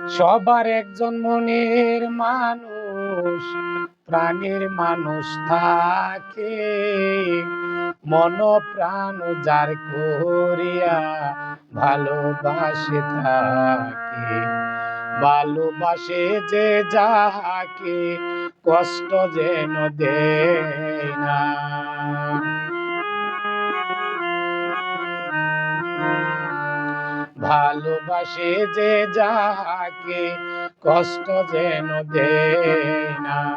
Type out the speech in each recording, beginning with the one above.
সবার একজন মনের মানুষ, প্রাণের মানুষ থাকে, মন প্রাণ যার করিয়া ভালোবাসে থাকে। ভালোবাসে যে যাহাকে কষ্ট যেন দেয় না। ভালোবাসে যে যাহাকে কষ্ট যেন দেয় না।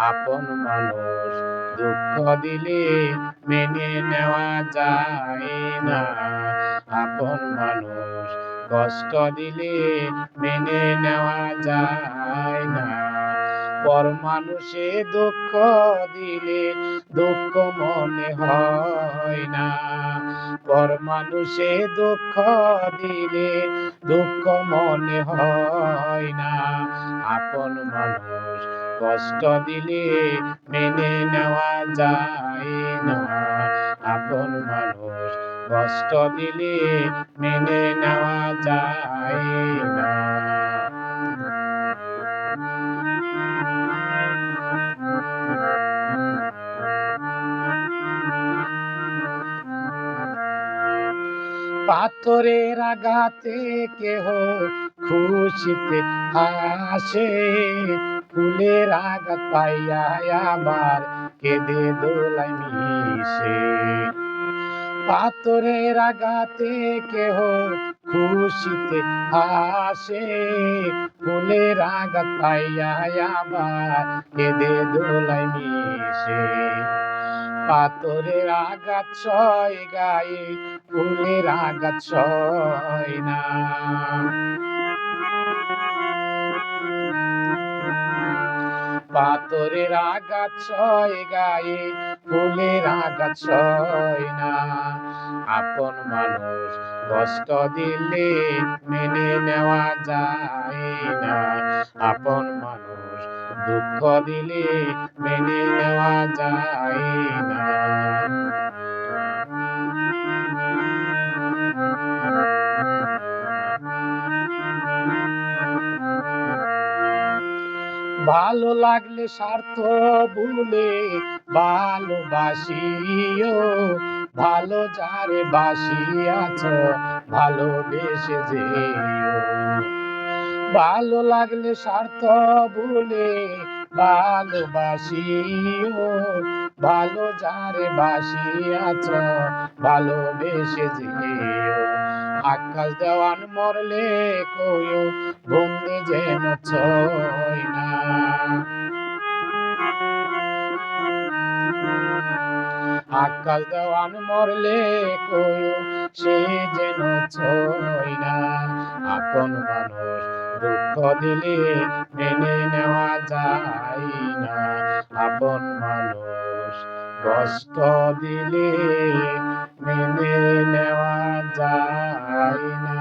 আপন মানুষ দুঃখ দিলে মেনে নেওয়া যায় না। আপন মানুষ কষ্ট দিলে মেনে নেওয়া যায় না। পর মানুষে দুঃখ দিলে দুঃখ মনে হয় না। পর মানুষে দুঃখ দিলে দুঃখ মনে হয় না। আপন মানুষ কষ্ট দিলে মেনে নেওয়া যায় না। আপন মানুষ কষ্ট দিলে মেনে নেওয়া যায় না। পাথরের আঘাতে কেহ খুশিতে হাসে, ফুলের আঘাত পাইয়া আবার কেঁদে দোলায় মিশে। পাথরের আঘাতে কেহ খুশিতে হাসে, ফুলের আঘাত পাইয়া আবার কেঁদে দোলায় মিশে। পাথরের আঘাত সয় গায়ে, ফুলের আঘাত সয় না। পাথরের আঘাত সয় গায়ে, ফুলের আঘাত সয় না। আপন মানুষ কষ্ট দিলে মেনে নেওয়া যায় না। আপন মানুষ দুঃখ দিলে মেনে নেওয়া যায় না। ভালো লাগলে স্বার্থ ভুলে ভালোবাসিও, ভালো যারে বাসিয়াছ ভালোবেসে যেও। ভালো লাগলে স্বার্থ ভুলে ভালোবাসিও, ভালো যারে বাসিয়াছ ভালোবেসে যেও। আকাশ দেওয়ান মরলে কইও বন্দি যেন ছয় না। আকাশ দেওয়ান মরলে কইও সে যেন ছয় না। আপন মানুষ দুঃখ দিলে মেনে নেওয়া যায় না। আপন মানুষ কষ্ট দিলে মেনে নেওয়া যায় না।